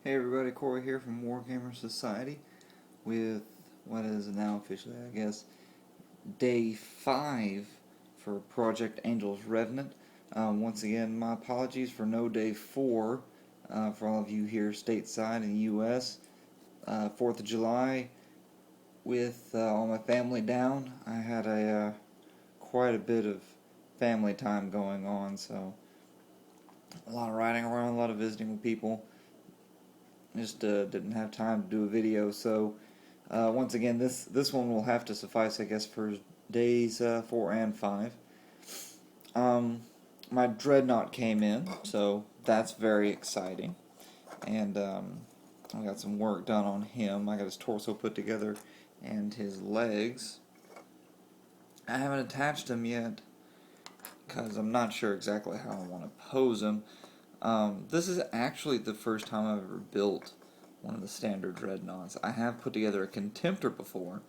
Hey everybody, Corey here from Wargamer Society with what is now officially, I guess, day 5 for Project Angel's Revenant. Once again, my apologies for no day 4 for all of you here stateside in the U.S. 4th of July, with all my family down, I had quite a bit of family time going on, so a lot of riding around, a lot of visiting with people. Just didn't have time to do a video, so once again, this one will have to suffice, I guess, for days 4 and 5. My Dreadnought came in, so that's very exciting, and I got some work done on him. I got his torso put together and his legs. I haven't attached him yet because I'm not sure exactly how I want to pose him. This is actually the first time I've ever built one of the standard Dreadnoughts. I have put together a Contemptor before,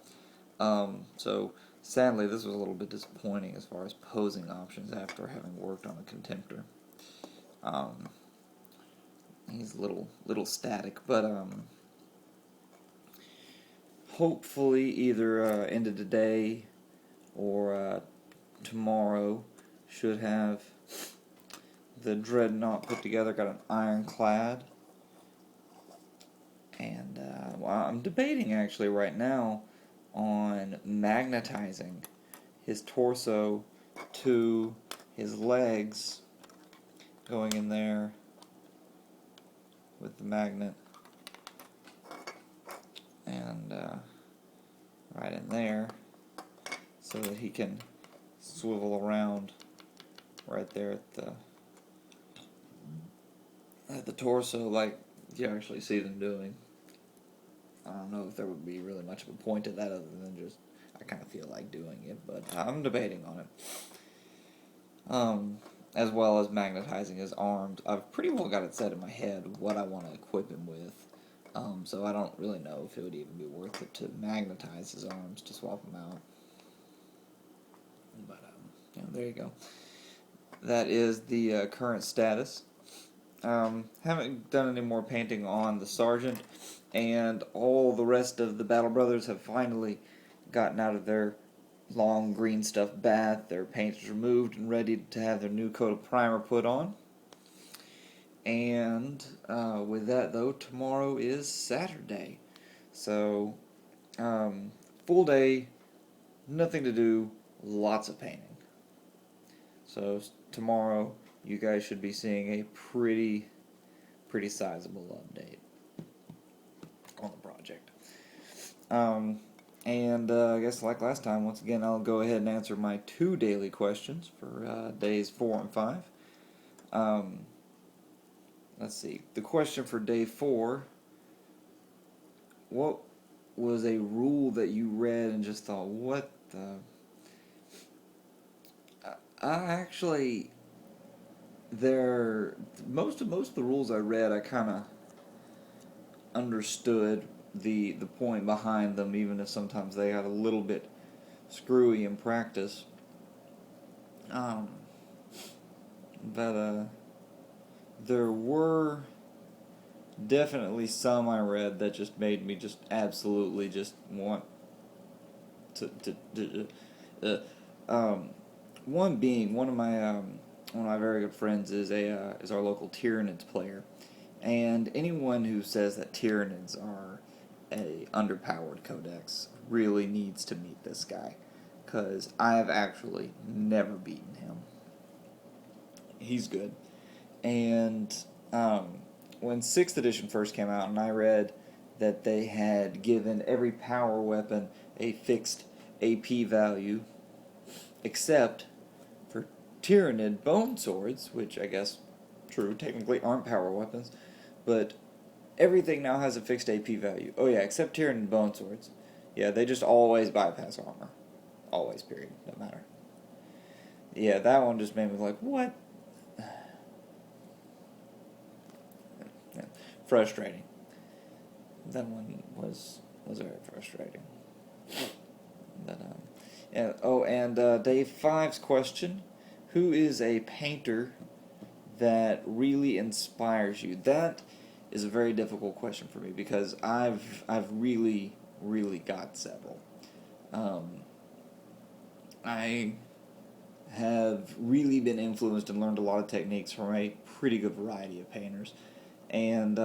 so sadly this was a little bit disappointing as far as posing options after having worked on a Contemptor. He's a little static, but hopefully either end of the day or tomorrow should have the Dreadnought put together. Got an ironclad, and well, I'm debating actually right now on magnetizing his torso to his legs, going in there with the magnet, and right in there, so that he can swivel around right there at the torso, like you actually see them doing. I don't know if there would be really much of a point to that other than just I kind of feel like doing it, but I'm debating on it. As well as magnetizing his arms. I've pretty well got it set in my head what I want to equip him with, so I don't really know if it would even be worth it to magnetize his arms to swap them out. But yeah, there you go. That is the current status. Haven't done any more painting on the Sergeant, and all the rest of the Battle Brothers have finally gotten out of their long green stuff bath. Their paint is removed and ready to have their new coat of primer put on. And with that though, tomorrow is Saturday, so full day, nothing to do, lots of painting. So tomorrow you guys should be seeing a pretty sizable update on the project. And I guess like last time, once again, I'll go ahead and answer my 2 daily questions for days 4 and 5. Let's see. The question for day 4: what was a rule that you read and just thought, what the... Actually, most of the rules I read, I kind of understood the point behind them, even if sometimes they got a little bit screwy in practice. But there were definitely some I read that just made me just absolutely just want to one being one of my very good friends is our local Tyranids player, and anyone who says that Tyranids are a underpowered codex really needs to meet this guy, because I have actually never beaten him. He's good. And when 6th edition first came out, and I read that they had given every power weapon a fixed AP value, except for Tyranid bone swords, which I guess, true, technically aren't power weapons, but everything now has a fixed AP value. Oh yeah, except Tyranid bone swords. Yeah, they just always bypass armor. Always, period. No matter. Yeah, that one just made me like, what? Yeah, frustrating. That one was very frustrating. But, and day 5's question: who is a painter that really inspires you? That is a very difficult question for me because I've really got several. Um, I have really been influenced and learned a lot of techniques from a pretty good variety of painters, and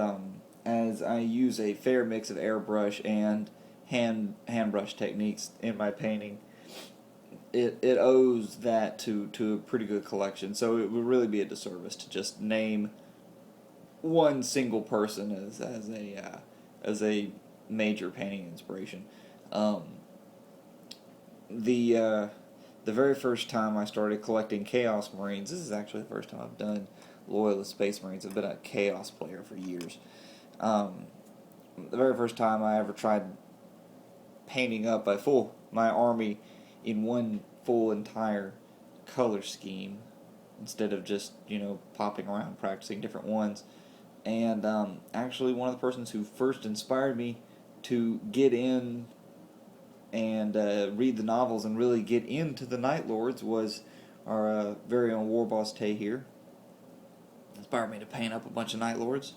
as I use a fair mix of airbrush and hand brush techniques in my painting, it owes that to a pretty good collection. So it would really be a disservice to just name one single person as a major painting inspiration. Um, the uh, the very first time I started collecting Chaos Marines, this is actually the first time I've done Loyalist Space Marines. I've been a Chaos player for years. Um, the very first time I ever tried painting up my army in one full entire color scheme instead of just popping around practicing different ones. And actually, one of the persons who first inspired me to get in and read the novels and really get into the Night Lords was our very own War Boss Tay here. Inspired me to paint up a bunch of Night Lords.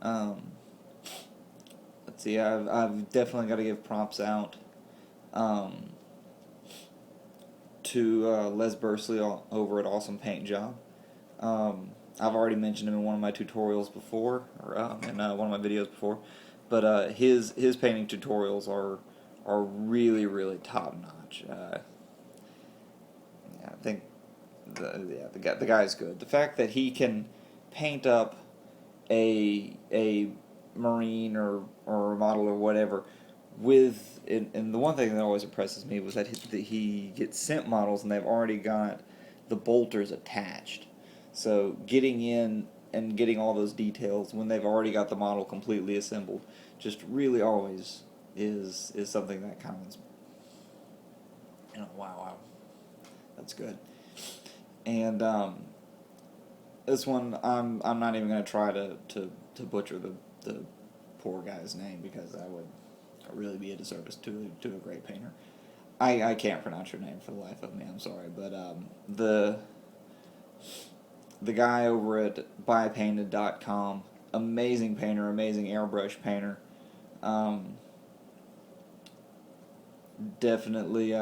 Um, let's see, I've definitely got to give props out um, to Les Bursley over at Awesome Paint Job. I've already mentioned him in one of my tutorials before, or in one of my videos before, but his painting tutorials are really top notch. I think the guy's good. The fact that he can paint up a Marine or a model or whatever with and the one thing that always impresses me was that he gets sent models and they've already got the bolters attached. So getting in and getting all those details when they've already got the model completely assembled just really always is something that kind of wow, that's good. And this one I'm not even going to try to butcher the poor guy's name because that would really be a disservice to a great painter. I can't pronounce your name for the life of me. I'm sorry, but the guy over at buypainted.com, amazing painter, amazing airbrush painter. Definitely,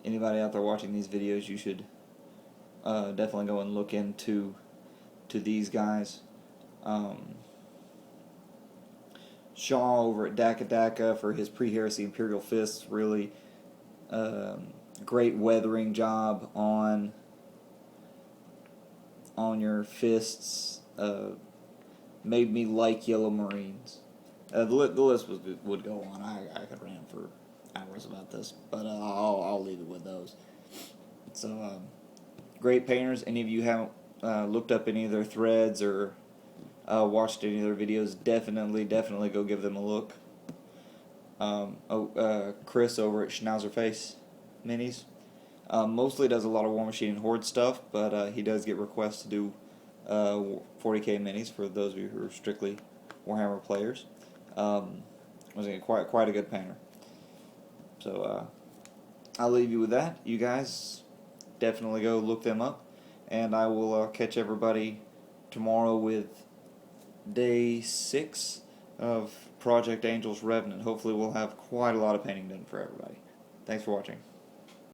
anybody out there watching these videos, you should definitely go and look into these guys. Shaw over at Daka for his Pre-Heresy Imperial Fists, really great weathering job on your fists. Made me like Yellow Marines. The list would go on. I could rant for hours about this, but I'll leave it with those. So great painters. Any of you haven't looked up any of their threads or watched any of their videos, definitely go give them a look. Chris over at Schnauzerface Minis mostly does a lot of War Machine and Horde stuff, but he does get requests to do 40k minis for those of you who are strictly Warhammer players. Was quite a good painter. So I'll leave you with that. You guys definitely go look them up, and I will catch everybody tomorrow with day 6 of Project Angel's Revenant. Hopefully we'll have quite a lot of painting done for everybody. Thanks for watching.